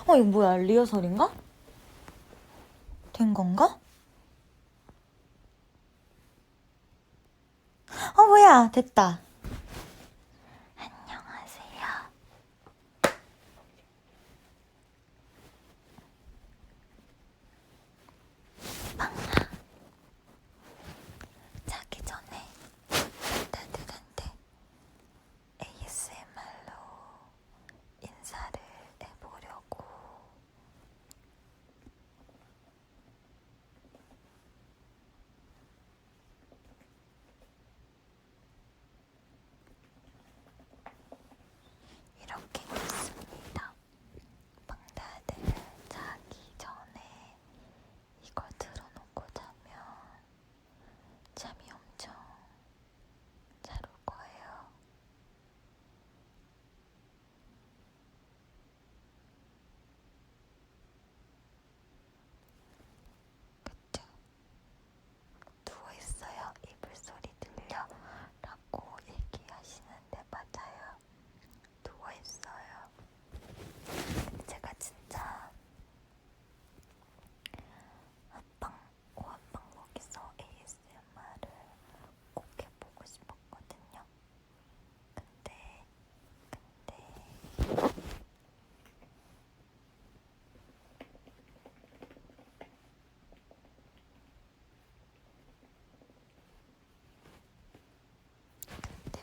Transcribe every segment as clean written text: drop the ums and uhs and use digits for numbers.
이거 뭐야? 리허설인가? 된 건가? 뭐야? 됐다. 안녕하세요. 빵나. 자기 전에 다들한테 ASMR로 인사를 해보려고. 이렇게 했습니다. 빵다들 자기 전에 이걸 틀어놓고 자면 잠이 엄청 잘 올 거예요. 그쵸? 누워있어요. 이불 소리 들려? 라고 얘기하시는데 맞아요. 누워있어요. 근데 제가 진짜 오한방 먹이서 ASMR을 꼭 해보고 싶었거든요. 근데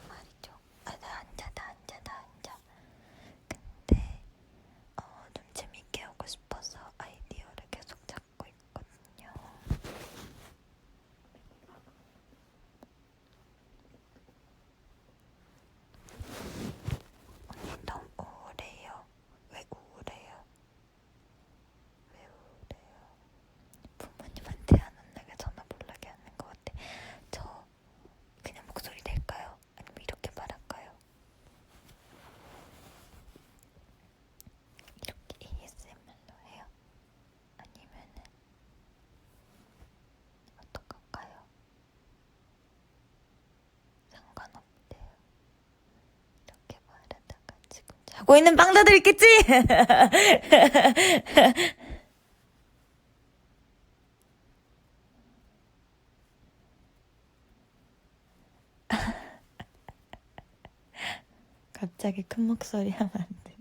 말이죠. 나 앉아. 근데 좀 재밌게 하고 싶어서 아이디어를 계속 찾고 있거든요. 언니 너무 우울해요. 왜 우울해요? 부모님한테 안 혼나게 전화 몰라게 하는 것 같아. 저 그냥 목소리 낼까요? 아니면 이렇게 말할까요? 이렇게 ASMR로 해요? 아니면은 어떡할까요? 상관없대요. 이렇게 말하다가 지금 자고 있는 빵다들 있겠지? 갑자기 큰 목소리 하면 안 돼.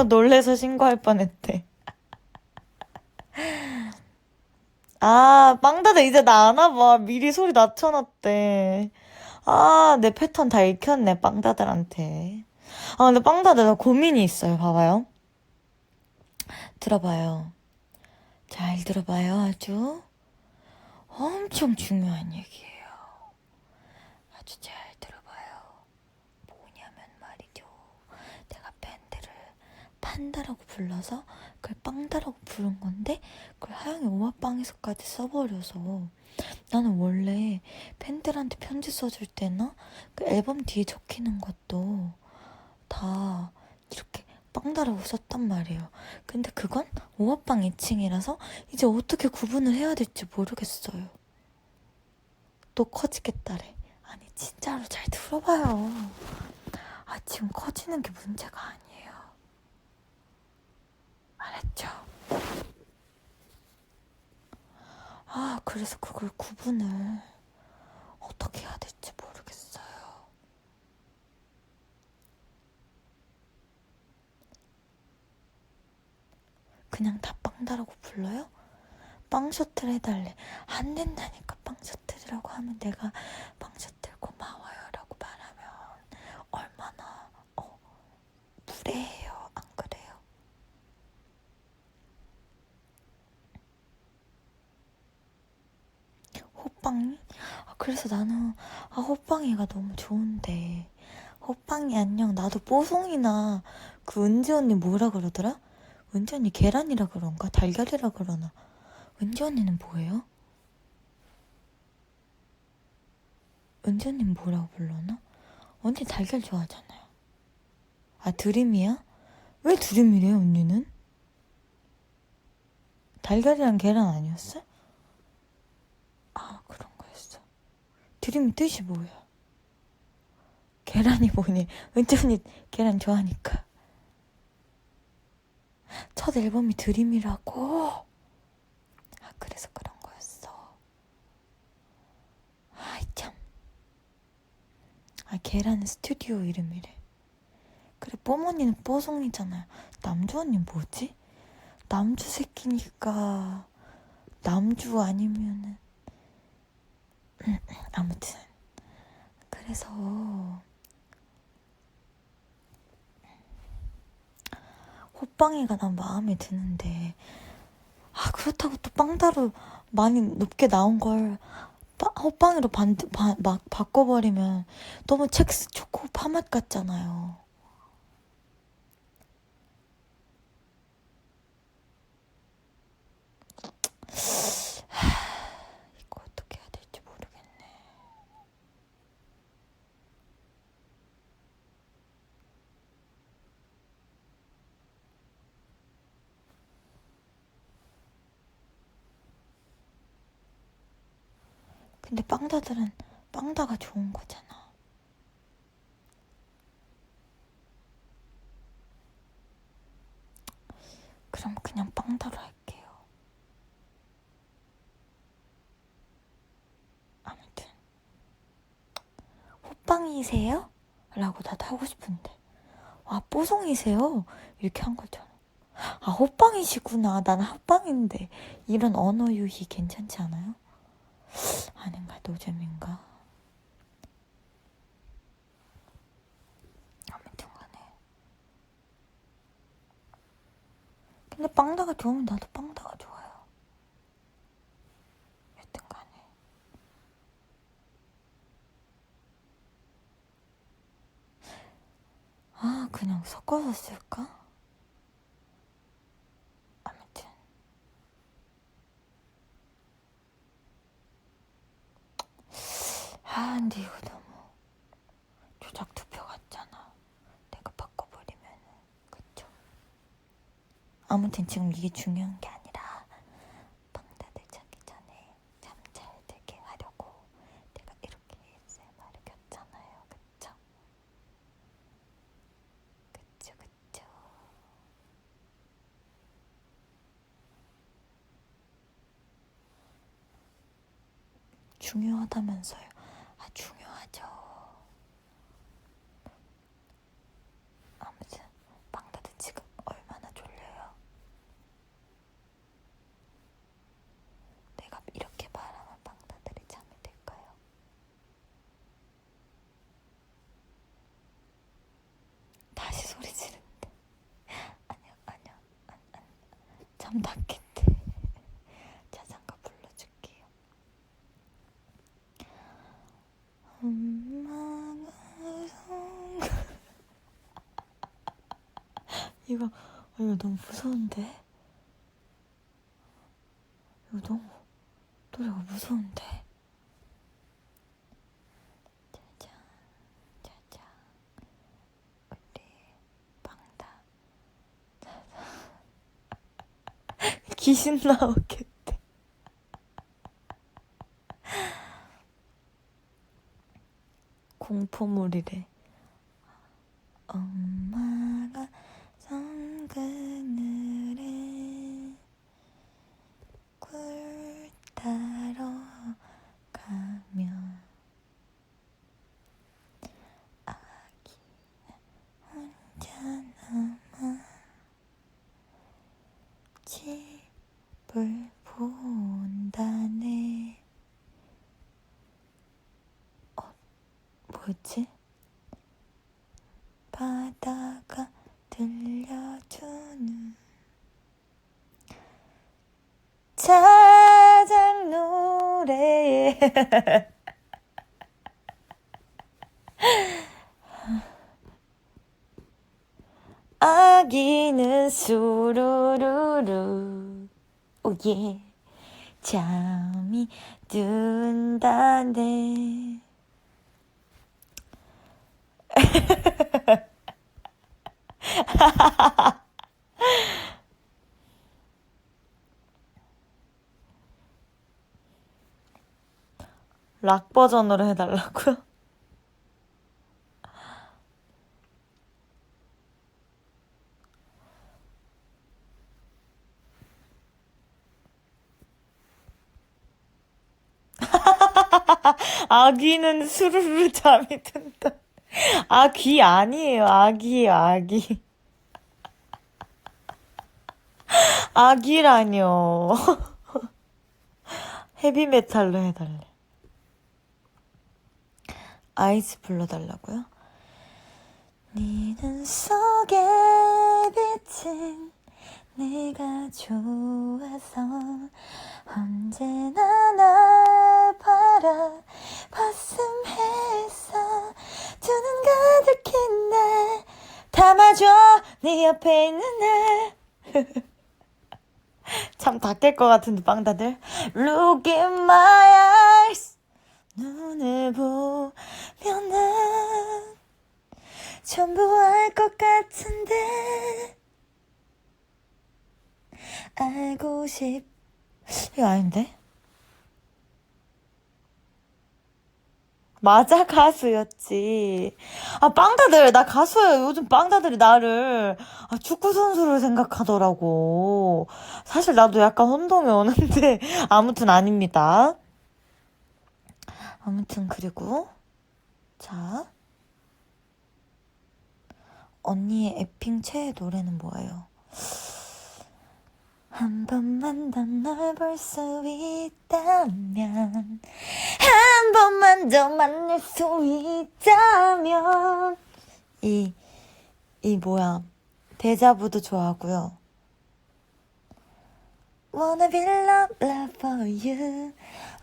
놀래서 신고할 뻔했대. 빵다들 이제 나 아나봐. 미리 소리 낮춰놨대. 내 패턴 다 익혔네, 빵다들한테. 근데 빵다들 나 고민이 있어요. 봐봐요. 들어봐요. 잘 들어봐요. 아주 엄청 중요한 얘기예요. 아주 잘 들어봐요. 뭐냐면 말이죠. 내가 밴드를 판다라고 불러서 그걸 빵다라고 부른 건데 그걸 하영이 오마빵에서까지 써버려서 나는 원래 팬들한테 편지 써줄 때나 그 앨범 뒤에 적히는 것도 다 이렇게 빵다라고 썼단 말이에요. 근데 그건 오마빵 애칭이라서 이제 어떻게 구분을 해야 될지 모르겠어요. 또 커지겠다래. 아니 진짜로 잘 들어봐요. 지금 커지는 게 문제가 아니에요. 알았죠? 그래서 그걸 구분을 어떻게 해야 될지 모르겠어요. 그냥 다 빵다라고 불러요? 빵셔틀 해달래. 안 된다니까. 빵셔틀이라고 하면 내가 빵셔틀 고마워요 라고 말하면 얼마나 무례해요. 안 그래요? 호빵이? 그래서 나는 호빵이가 너무 좋은데. 호빵이 안녕. 나도 뽀송이나 그 은지 언니 뭐라 그러더라? 은지 언니 계란이라 그런가? 달걀이라 그러나? 은지 언니는 뭐예요? 은지 언니는 뭐라고 불러나? 언니 달걀 좋아하잖아요. 드림이야? 왜 드림이래요, 언니는? 달걀이랑 계란 아니었어? 그런 거였어. 드림이 뜻이 뭐야? 계란이 뭐니? 은전이 계란 좋아하니까. 첫 앨범이 드림이라고? 아, 그래서 그런 거였어. 아이 참. 아, 계란은 스튜디오 이름이래. 그래, 뽀머니는 뽀송이잖아요. 남주 언니 뭐지? 남주 새끼니까 남주 아니면은 아무튼 그래서 호빵이가 난 마음에 드는데, 아, 그렇다고 또 빵다루 많이 높게 나온 걸 호빵이로 막 바꿔버리면 너무 첵스 초코 파맛 같잖아요. 이거 어떻게 해야 될지 모르겠네. 근데 빵다들은 빵다가 좋은 거잖아. 그럼 그냥 빵다로 할게요. 아무튼 호빵이세요? 라고 나도 하고 싶은데, 아, 뽀송이세요? 이렇게 한 거잖아. 아, 호빵이시구나. 난 호빵인데. 이런 언어 유희 괜찮지 않아요? 아닌가? 노잼인가? 아무튼 간에. 근데 빵다가 좋으면 나도 빵다가 좋아요. 여튼 간에. 아, 그냥 섞어서 쓸까? 아무튼. 아, 근데 이거 너무 조작 투표 같잖아. 내가 바꿔버리면은. 그쵸? 아무튼 지금 이게 중요한 게 아니라, 빵다들 자기 전에 잠 잘 들게 하려고 내가 이렇게 ASMR을 켰잖아요. 그쵸? 그쵸, 그쵸. 중요하다면서요. 아, 중요하죠. 아무튼 빵다들 지금 얼마나 졸려요? 내가 이렇게 말하면 빵다들이 잠이 들까요? 다시 소리 지르는데. 아니야, 아니야. 잠 닿겠대. 자장가 불러줄게요. 엄마가 이거 너무 무서운데? 이거 너무 노래가 무서운데? 짜잔, 짜잔, 우리 빵다. 귀신 나오겠대. 공포물이래. 엄마가 선 그늘에 꿀 따러 가면 아기 혼자 남아 집을 본다네. 뭐였지? 바다가 들려주는 자작 노래에 아기는 수루루루 오예 잠이 든다네. 락 버전으로 해달라고요? 아기는 수르르 잠이 든다. 아기 아니에요. 아기예요, 아기. 아기라뇨. 헤비메탈로 해달래. 아이스 불러달라고요? 네 눈 속에 비친 네가 좋아서 언제나 날 바라봤음 해서 두 눈 가득히 날 담아줘 네 옆에 있는 날. 참 다 깰 것 같은데 빵다들. Look in my eyes. 눈을 보면 난 전부 알 것 같은데 알고 싶. 이거 아닌데? 맞아, 가수였지. 아, 빵다들, 나 가수예요. 요즘 빵다들이 나를 축구 선수로 생각하더라고. 사실 나도 약간 혼동이 오는데 아무튼 아닙니다. 아무튼 그리고 자, 언니의 에핑 최애 노래는 뭐예요? 한 번만 더 널 볼 수 있다면, 한 번만 더 만날 수 있다면. 이 뭐야, 데자부도 좋아하고요. Wanna be love, love for you.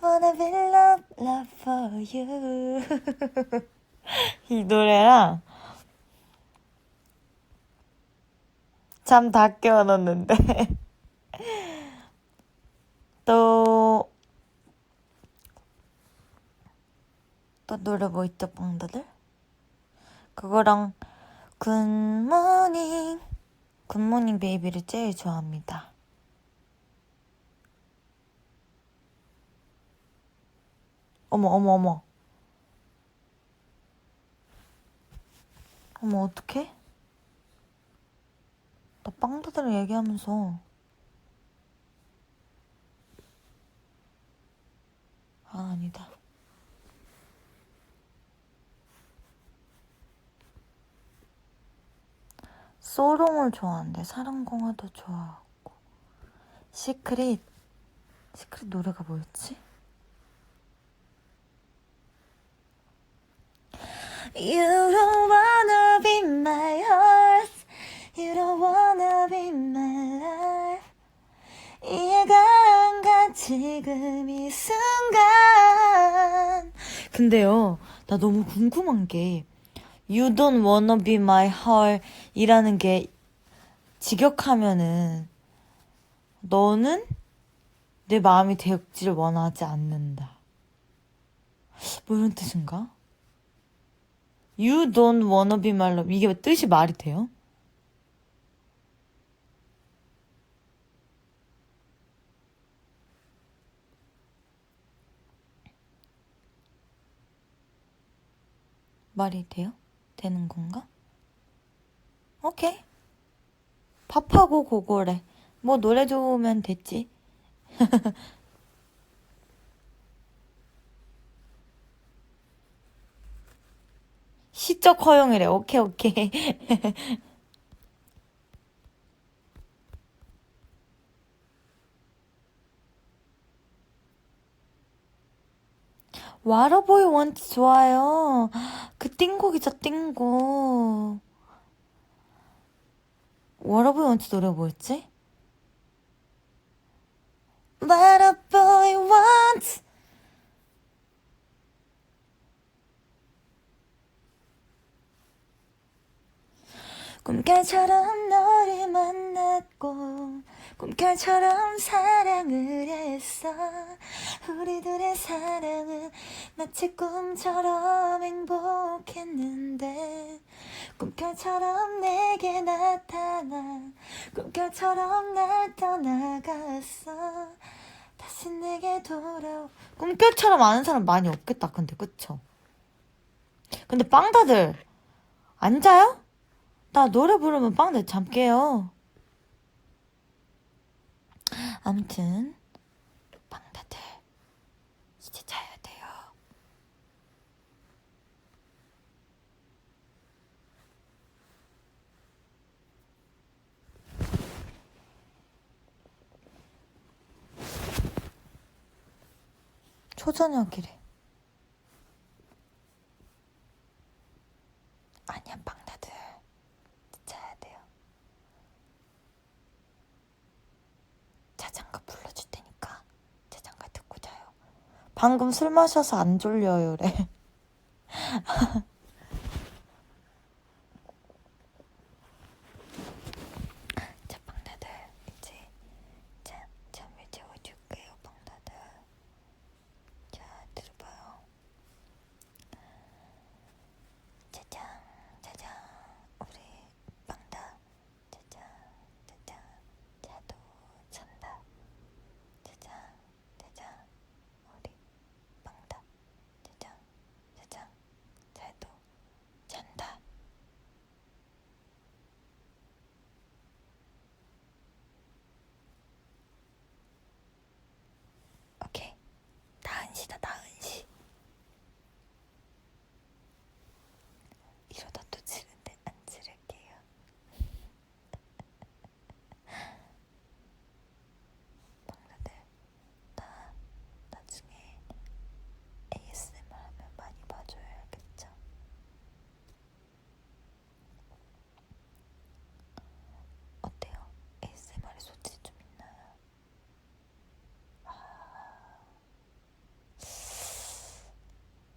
Wanna be love, love for you. 이 노래랑 잠 다 깨워놓는데. 또 노래 뭐 있죠, 빵다들? 그거랑 굿모닝 베이비를 제일 좋아합니다. 어머 어떡해? 나 빵다들 얘기하면서 아니다. 소롱을 좋아하는데 사랑공화도 좋아하고. 시크릿 노래가 뭐였지? You don't wanna be my heart. You don't wanna be my life. 이해가 안 가 지금 이 순간. 근데요, 나 너무 궁금한 게 You don't wanna be my heart 이라는 게 직역하면은 너는 내 마음이 되기를 원하지 않는다, 뭐 이런 뜻인가? You don't wanna be my love, 이게 뜻이 말이 돼요? 말이 돼요? 되는 건가? 오케이. 밥하고 그거래. 뭐 노래 좋으면 됐지. 시적 허용이래. 오케이. 와라보이 원트 좋아요. 그 띵곡이죠, 띵곡. 와라보이 원트 노래 뭐였지? 와라보이 원트. 꿈결처럼 너를 만났고 꿈결처럼 사랑을 했어. 우리들의 사랑은 마치 꿈처럼 행복했는데 꿈결처럼 내게 나타나 꿈결처럼 날 떠나갔어. 다시 내게 돌아오. 꿈결처럼 아는 사람 많이 없겠다. 근데 그쵸? 근데 빵다들 안 자요? 나 노래 부르면 빵다들 잠 깨요. 아무튼 빵다들 이제 자야 돼요. 초저녁이래. 아니야 빵다들 자야 돼요. 자장가 불러줄 테니까 자장가 듣고 자요. 방금 술 마셔서 안 졸려요래. 자 빵다들 이제 잠을 재워줄게요. 빵다들 자 들어봐요. 짜장 짜장 우리 빵다 짜장 짜장 자도 잔다. 짜장 짜장 우리 빵다 짜장 짜장 자도 잔다. 오케이 나은시다 나은시. 이러다 또 지른데 안 지를게요. 빵다들 나 나중에 ASMR 하면 많이 봐줘야겠죠? 어때요? ASMR에 소질 좀 있나요?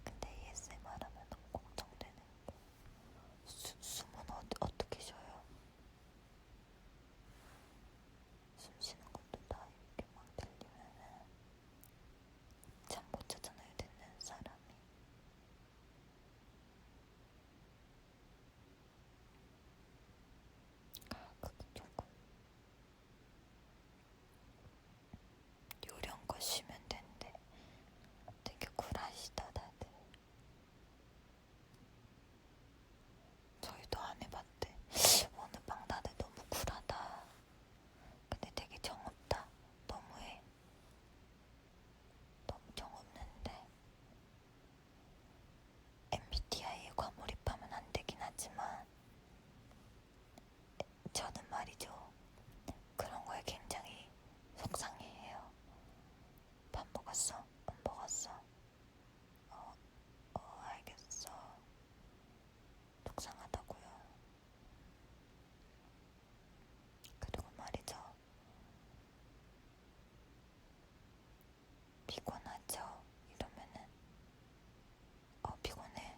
근데 ASMR 하면 너무 걱정되는 게 숨은 어떻게 쉬어요? 숨 쉬는 것도 다 이렇게 막 들리면은 잠 못 자잖아요, 듣는 사람이. 그게 조금 요령껏 쉬면 된대. 되게 쿨하시다 다들. 저희도 안 해봤대. 오늘 빵 다들 너무 쿨하다. 근데 되게 정없다. 너무해. 너무 정없는데 MBTI에 과몰입하면 안 되긴 하지만 저는 말이죠. 그런 거에 굉장히 속상해해요. 밥 먹었어? 안 먹었어? 알겠어. 속상하다고요. 그리고 말이죠. 피곤하죠? 이러면은 피곤해.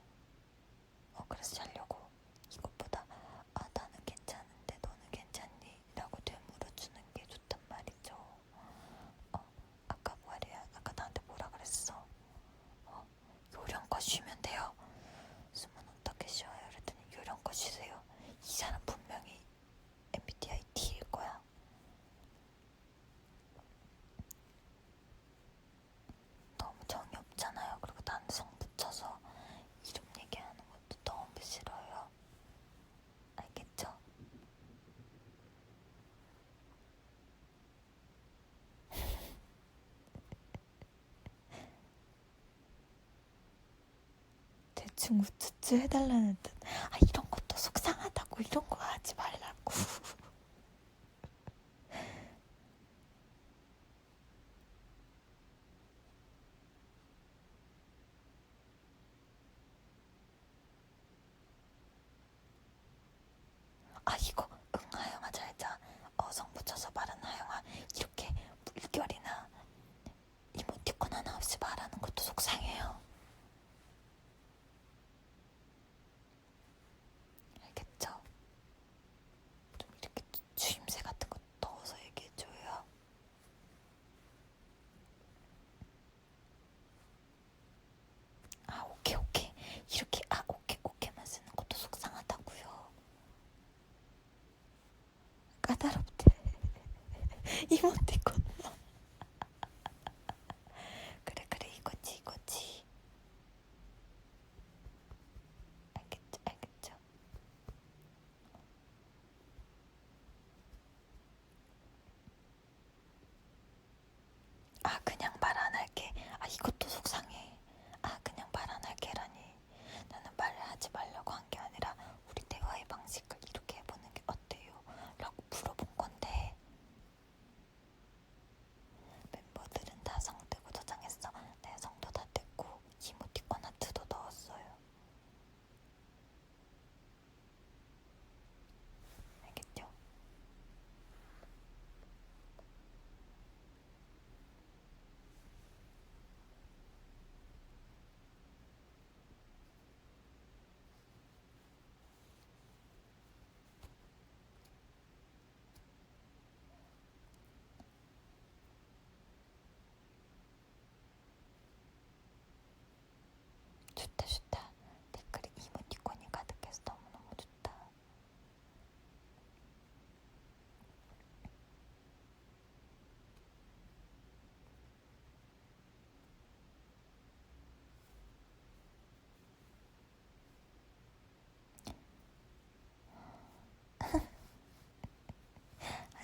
그래서 자려고. 이것보다 나는 괜찮은데 너는 괜찮니? 라고 되물어주는 게 좋단 말이죠. 아까 말이야. 아까 나한테 뭐라 그랬어? 요령껏 쉬면 돼요. 숨은 어떻게 쉬어요? 그랬더니 요령껏 쉬세요. 이 사람 분명히 MBTI T일 거야. 너무 정이 없잖아요. 그리고 단성 붙여서 이름 얘기하는 것도 너무 싫어요. 알겠죠? 대충 우쭈쭈 해달라는 듯. 이런 것도 속상하다고. 이런 거 하지 말라고. 이거 응하영아 잘자. 성 붙여서 말하는 하영아. 이렇게 물결이나 이모티콘 하나 없이 말하는 것도 속상해요. 알겠죠? 좀 이렇게 주임새 같은 거 넣어서 얘기해줘요. 오케이. 이렇게 오케이만 쓰는 것도 속상하다고요.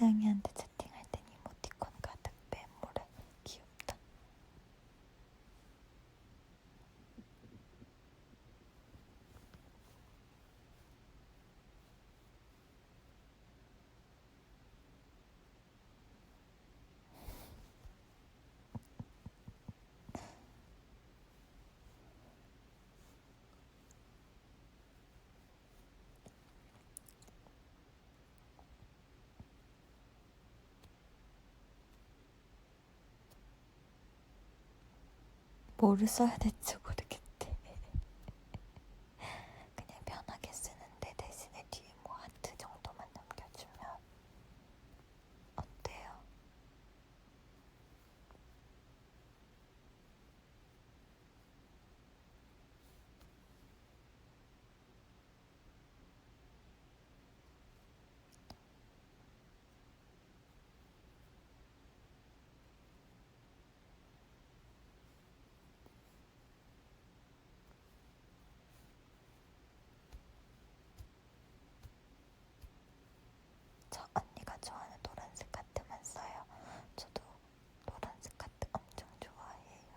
서영이한테 채팅할 땐 이모티콘 가득 메모래. 귀엽다. 뭐를 써야 될지 모르겠대. 그냥 편하게 쓰는데 대신에 뒤에 뭐 하트 정도만 남겨주면 어때요? 저 언니가 좋아하는 노란색 하트만 써요. 저도 노란색 하트 엄청 좋아해요.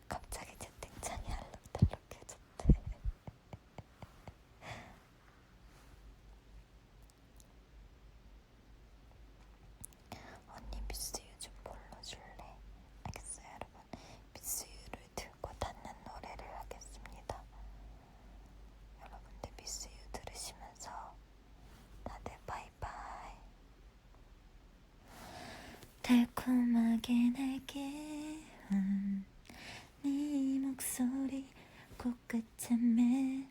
갑자기 채팅창이 알록달록해졌대. 언니 미스유 좀 불러줄래? 알겠어요 여러분. 미스유를 들고 닫는 노래를 하겠습니다. 여러분들 미스유 들으시면서 다들 바이바이. 달콤하게 내게 온 네 목소리 코끝에 맺힌